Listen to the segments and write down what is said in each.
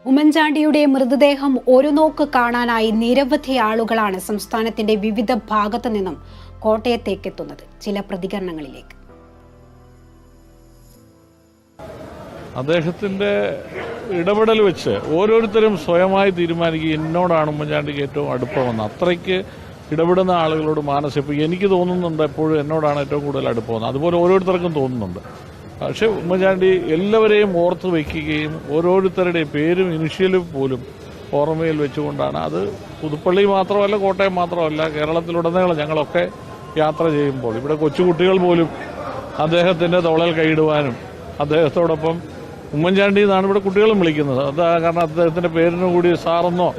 ഉമ്മൻചാണ്ടിയുടെ മൃതദേഹം ഒരു നോക്ക് കാണാനായി നിരവധി ആളുകളാണ് സംസ്ഥാനത്തിന്റെ വിവിധ ഭാഗത്തു നിന്നും കോട്ടയത്തേക്ക് എത്തുന്നത്. ചില പ്രതികരണങ്ങളിലേക്ക്. അദ്ദേഹത്തിന്റെ ഇടപെടൽ വെച്ച് ഓരോരുത്തരും സ്വയമായി തീരുമാനിക്കുക എന്നോടാണ് ഉമ്മൻചാണ്ടിക്ക് ഏറ്റവും അടുപ്പമെന്ന്. അത്രയ്ക്ക് ഇടപെടുന്ന ആളുകളോട് ഇപ്പം എനിക്ക് തോന്നുന്നുണ്ട് എപ്പോഴും എന്നോടാണ് ഏറ്റവും കൂടുതൽ അടുപ്പമെന്ന്. അതുപോലെ ഓരോരുത്തർക്കും തോന്നുന്നുണ്ട്. പക്ഷെ ഉമ്മൻചാണ്ടി എല്ലാവരെയും ഓർത്ത് വയ്ക്കുകയും ഓരോരുത്തരുടെയും പേരും ഇനിഷ്യലും പോലും ഓർമ്മയിൽ വെച്ചുകൊണ്ടാണ്. അത് പുതുപ്പള്ളി മാത്രമല്ല, കോട്ടയം മാത്രമല്ല, കേരളത്തിലുടനീളം ഞങ്ങളൊക്കെ യാത്ര ചെയ്യുമ്പോൾ ഇവിടെ കൊച്ചുകുട്ടികൾ പോലും അദ്ദേഹത്തിന്റെ തോളൽ കൈയിടുവാനും അദ്ദേഹത്തോടൊപ്പം ഉമ്മൻചാണ്ടി എന്നാണ് ഇവിടെ കുട്ടികളും വിളിക്കുന്നത്. അത് കാരണം അദ്ദേഹത്തിന്റെ പേരിന് കൂടി സാറെന്നോ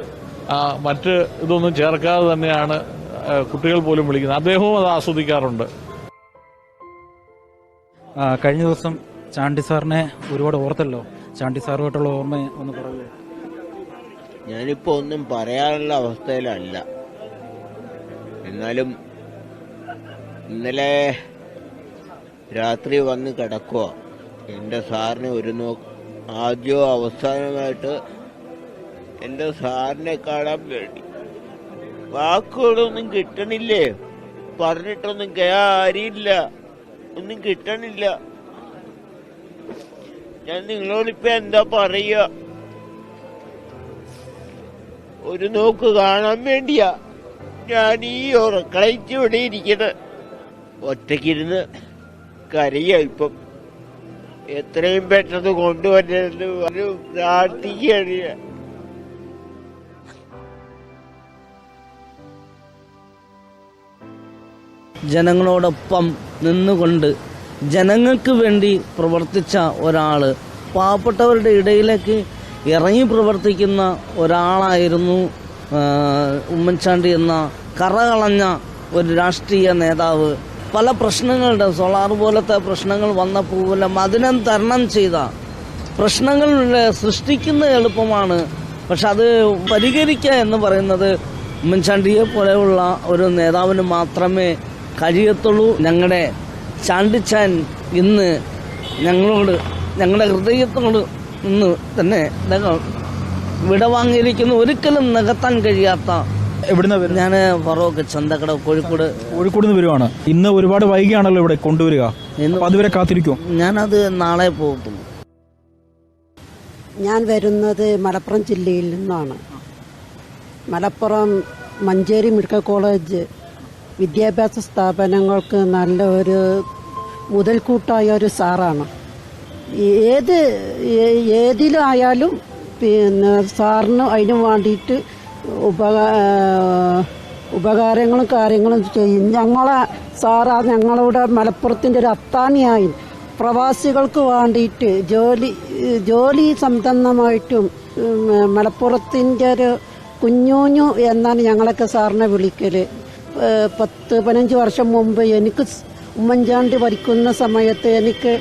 മറ്റ് ഇതൊന്നും ചേർക്കാതെ തന്നെയാണ് കുട്ടികൾ പോലും വിളിക്കുന്നത്. അദ്ദേഹവും അത് ആസ്വദിക്കാറുണ്ട്. കഴിഞ്ഞ ദിവസം ചാണ്ടി സാറിനെ ഒരുപാട് ഓർത്തല്ലോ. ചാണ്ടി സാറുമായിട്ടുള്ള ഓർമ്മ ഒന്ന് പറയൂ. ഞാനിപ്പോ ഒന്നും പറയാനുള്ള അവസ്ഥയിലല്ല. എന്നാലും ഇന്നലെ രാത്രി വന്ന് കിടക്കുക എന്റെ സാറിനെ ഒരു ആദ്യവും അവസാനമായിട്ട് എന്റെ സാറിനെ കാണാൻ വേണ്ടി. വാക്കുകളൊന്നും കിട്ടണില്ലേ, പറഞ്ഞിട്ടൊന്നും കാര്യമില്ല, ഒന്നും കിട്ടണില്ല. ഞാൻ നിങ്ങളോടിപ്പോ എന്താ പറയുക? ഒരു നോക്ക് കാണാൻ വേണ്ടിയാ ഞാൻ ഈ ഉറക്കളയിച്ച് ഇവിടെ ഇരിക്കണത്. ഒറ്റയ്ക്കിരുന്ന് കരയാ. ഇപ്പം എത്രയും പെട്ടെന്ന് കൊണ്ടുവരരുത് ഒരു പ്രാർത്ഥിക്കുകയാണ് ഞാൻ. ജനങ്ങളോടൊപ്പം നിന്നുകൊണ്ട് ജനങ്ങൾക്ക് വേണ്ടി പ്രവർത്തിച്ച ഒരാൾ, പാവപ്പെട്ടവരുടെ ഇടയിലേക്ക് ഇറങ്ങി പ്രവർത്തിക്കുന്ന ഒരാളായിരുന്നു ഉമ്മൻചാണ്ടി എന്ന കറകളഞ്ഞ ഒരു രാഷ്ട്രീയ നേതാവ്. പല പ്രശ്നങ്ങളുടെ സോളാർ പോലത്തെ പ്രശ്നങ്ങൾ വന്നപ്പോൾ പോലും അതിനെ തരണം ചെയ്ത പ്രശ്നങ്ങൾ സൃഷ്ടിക്കുന്ന എളുപ്പമാണ്, പക്ഷെ അത് പരിഹരിക്കുക എന്ന് പറയുന്നത് ഉമ്മൻചാണ്ടിയെ പോലെയുള്ള ഒരു നേതാവിന് മാത്രമേ കഴിയത്തുള്ളൂ. ഞങ്ങളുടെ ചാണ്ടിച്ചാൻ ഇന്ന് ഞങ്ങളോട്, ഞങ്ങളുടെ ഹൃദയത്തോട് ഇന്ന് തന്നെ വിടവാങ്ങിയിരിക്കുന്നു. ഒരിക്കലും നികത്താൻ കഴിയാത്ത. എവിടുന്ന? ഞാൻ ഫറോക്ക്, ചന്തക്കട, കോഴിക്കോട് നിന്ന് വരുവാണ്. ഇന്ന് ഒരുപാട് വൈകിയാണല്ലോ ഇവിടെ കൊണ്ടുവരിക. അതുവരെ കാത്തിരിക്കും. ഞാനത് നാളെ പോകത്തുള്ളൂ. ഞാൻ വരുന്നത് മലപ്പുറം ജില്ലയിൽ നിന്നാണ്. മലപ്പുറം മഞ്ചേരി മെഡിക്കൽ കോളേജ് വിദ്യാഭ്യാസ സ്ഥാപനങ്ങൾക്ക് നല്ല ഒരു മുതൽക്കൂട്ടായ ഒരു സാറാണ്. ഏതിലായാലും പിന്നെ സാറിന് അതിന് വേണ്ടിയിട്ട് ഉപകാരങ്ങളും കാര്യങ്ങളും ചെയ്യും. ഞങ്ങളുടെ മലപ്പുറത്തിൻ്റെ ഒരു അത്താണിയായി പ്രവാസികൾക്ക് വേണ്ടിയിട്ട് ജോലി സംബന്ധമായിട്ടും മലപ്പുറത്തിൻ്റെ ഒരു കുഞ്ഞൂഞ്ഞു എന്നാണ് ഞങ്ങളൊക്കെ സാറിനെ വിളിക്കൽ. 10-15 വർഷം മുമ്പ് എനിക്ക് ഉമ്മൻചാണ്ടി ഭരിക്കുന്ന സമയത്ത് എനിക്ക്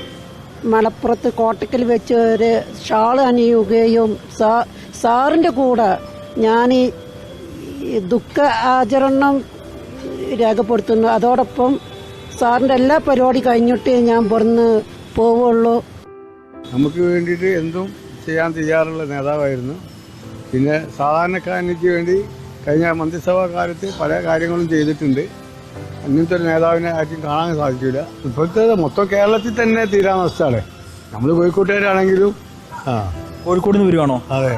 മലപ്പുറത്ത് കോട്ടക്കൽ വെച്ച് ഒരു ഷാള് അണിയുകയും സാറിൻ്റെ കൂടെ ഞാൻ ഈ ദുഃഖ ആചരണം രേഖപ്പെടുത്തുന്നു. അതോടൊപ്പം സാറിൻ്റെ എല്ലാ പരിപാടി കഴിഞ്ഞിട്ട് ഞാൻ പുറന്ന് പോവുള്ളൂ. നമുക്ക് വേണ്ടിയിട്ട് എന്തും ചെയ്യാൻ തയ്യാറുള്ള നേതാവായിരുന്നു. പിന്നെ സാധാരണക്കാരനിക്ക് വേണ്ടി കഴിഞ്ഞ മന്ത്രിസഭാ കാലത്ത് പല കാര്യങ്ങളും ചെയ്തിട്ടുണ്ട്. അങ്ങനത്തെ ഒരു നേതാവിനെ ആർക്കും കാണാൻ സാധിക്കില്ല. ഇപ്പോഴത്തെ മൊത്തം കേരളത്തിൽ തന്നെ തീരാനവസ്ഥയാണ്. നമ്മൾ കോഴിക്കോട്ടുകാരാണെങ്കിലും കോഴിക്കോട് നിന്ന് വരുവാണോ? അതെ.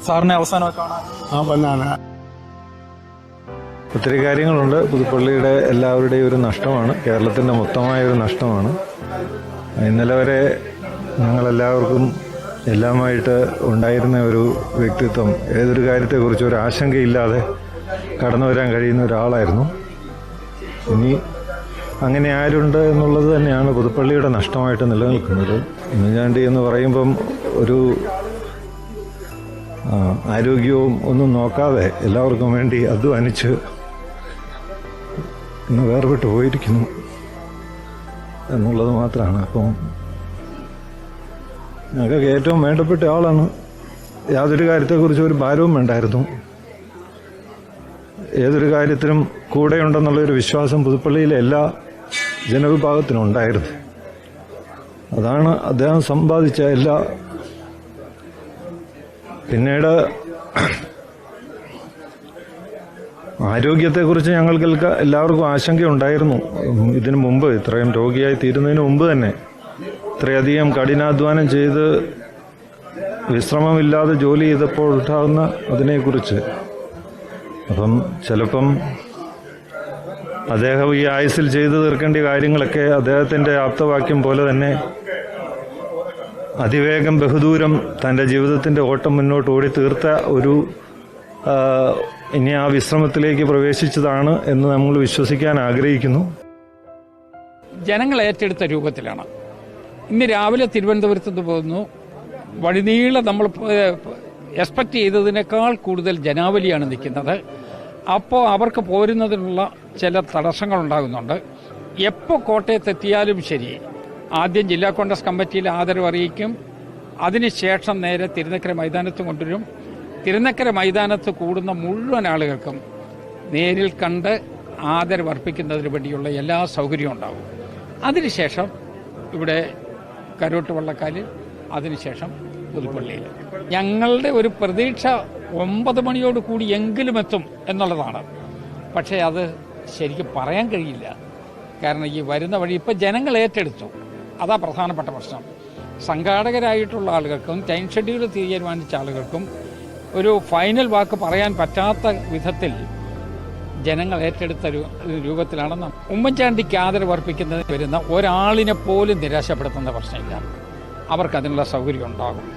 സാറിനെ അവസാനം കാണാൻ വന്നാണ്. ഒത്തിരി കാര്യങ്ങളുണ്ട്. പുതുപ്പള്ളിയുടെ എല്ലാവരുടെയും ഒരു നഷ്ടമാണ്, കേരളത്തിൻ്റെ മൊത്തമായ ഒരു നഷ്ടമാണ്. ഇന്നലെ വരെ ഞങ്ങളെല്ലാവർക്കും എല്ലാമായിട്ട് ഉണ്ടായിരുന്ന ഒരു വ്യക്തിത്വം, ഏതൊരു കാര്യത്തെക്കുറിച്ച് ഒരു ആശങ്കയില്ലാതെ കടന്നു വരാൻ കഴിയുന്ന ഒരാളായിരുന്നു. ഇനി അങ്ങനെ ആരുണ്ട് എന്നുള്ളത് തന്നെയാണ് പുതുപ്പള്ളിയുടെ നഷ്ടമായിട്ട് നിലനിൽക്കുന്നത്. ഉമ്മൻചാണ്ടി എന്ന് പറയുമ്പം ഒരു ആരോഗ്യവും ഒന്നും നോക്കാതെ എല്ലാവർക്കും വേണ്ടി അധ്വാനിച്ച് ഇന്ന് വേർപെട്ട് പോയിരിക്കുന്നു എന്നുള്ളത് മാത്രമാണ്. അപ്പം ഞങ്ങൾക്ക് ഏറ്റവും വേണ്ടപ്പെട്ട ആളാണ്. യാതൊരു കാര്യത്തെക്കുറിച്ച് ഒരു ഭാരവും വേണ്ടായിരുന്നു. ഏതൊരു കാര്യത്തിനും കൂടെയുണ്ടെന്നുള്ളൊരു വിശ്വാസം പുതുപ്പള്ളിയിലെ എല്ലാ ജനവിഭാഗത്തിനും ഉണ്ടായിരുന്നു. അതാണ് അദ്ദേഹം സമ്പാദിച്ച എല്ലാ പിന്നീട് ആരോഗ്യത്തെക്കുറിച്ച് ഞങ്ങൾക്ക് എല്ലാവർക്കും ആശങ്കയുണ്ടായിരുന്നു. ഇതിനു മുമ്പ് ഇത്രയും രോഗിയായി തീരുന്നതിന് മുമ്പ് തന്നെ ഇത്രയധികം കഠിനാധ്വാനം ചെയ്ത് വിശ്രമമില്ലാതെ ജോലി ചെയ്തപ്പോൾ ഉണ്ടാകുന്ന അതിനെക്കുറിച്ച്. അപ്പം ചിലപ്പം അദ്ദേഹം ഈ ആയുസ്സിൽ ചെയ്തു തീർക്കേണ്ട കാര്യങ്ങളൊക്കെ അദ്ദേഹത്തിൻ്റെ ആപ്തവാക്യം പോലെ തന്നെ അതിവേഗം ബഹുദൂരം തൻ്റെ ജീവിതത്തിൻ്റെ ഓട്ടം മുന്നോട്ട് ഓടി തീർത്ത ഒരു ഇനി ആ വിശ്രമത്തിലേക്ക് പ്രവേശിച്ചതാണ് എന്ന് നമ്മൾ വിശ്വസിക്കാൻ ആഗ്രഹിക്കുന്നു. ജനങ്ങൾ ഏറ്റെടുത്ത രൂപത്തിലാണ്. ഇന്ന് രാവിലെ തിരുവനന്തപുരത്ത് നിന്ന് പോകുന്നു. വഴിനീളെ നമ്മൾ എക്സ്പെക്ട് ചെയ്തതിനേക്കാൾ കൂടുതൽ ജനാവലിയാണ് നിൽക്കുന്നത്. അപ്പോൾ അവർക്ക് പോരുന്നതിനുള്ള ചില തടസ്സങ്ങൾ ഉണ്ടാകുന്നുണ്ട്. എപ്പോൾ കോട്ടയത്തെത്തിയാലും ശരി, ആദ്യം ജില്ലാ കോൺഗ്രസ് കമ്മിറ്റിയിൽ ആദരവ് അറിയിക്കും. അതിനുശേഷം നേരെ തിരുനക്കര മൈതാനത്ത് കൊണ്ടുവരും. തിരുനക്കര മൈതാനത്ത് കൂടുന്ന മുഴുവൻ ആളുകൾക്കും നേരിൽ കണ്ട് ആദരവ് അർപ്പിക്കുന്നതിന് വേണ്ടിയുള്ള എല്ലാ സൗകര്യവും ഉണ്ടാകും. അതിനുശേഷം ഇവിടെ കരോട്ട് വള്ളക്കാലിൽ, അതിനുശേഷം പുതുപ്പള്ളിയിൽ. ഞങ്ങളുടെ ഒരു പ്രതീക്ഷ 9 മണിയോട് കൂടി എങ്കിലും എത്തും എന്നുള്ളതാണ്. പക്ഷേ അത് ശരിക്കും പറയാൻ കഴിയില്ല. കാരണം ഈ വരുന്ന വഴി ഇപ്പം ജനങ്ങൾ ഏറ്റെടുത്തു. അതാ പ്രധാനപ്പെട്ട പ്രശ്നം. സംഘാടകരായിട്ടുള്ള ആളുകൾക്കും ടൈം ഷെഡ്യൂൾ തീരുമാനിച്ച ആളുകൾക്കും ഒരു ഫൈനൽ വാക്ക് പറയാൻ പറ്റാത്ത വിധത്തിൽ ജനങ്ങൾ ഏറ്റെടുത്ത രൂപത്തിലാണ് ഉമ്മൻചാണ്ടിക്ക് ആദരവ് അർപ്പിക്കുന്നതിന് വരുന്ന ഒരാളിനെ പോലും നിരാശപ്പെടുത്തുന്ന പ്രശ്നമില്ല. അവർക്കതിനുള്ള സൗകര്യം ഉണ്ടാകും.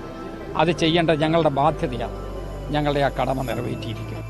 അത് ചെയ്യേണ്ട ഞങ്ങളുടെ ബാധ്യതയാണ്. ഞങ്ങളുടെ ആ കടമ നിറവേറ്റിയിരിക്കും.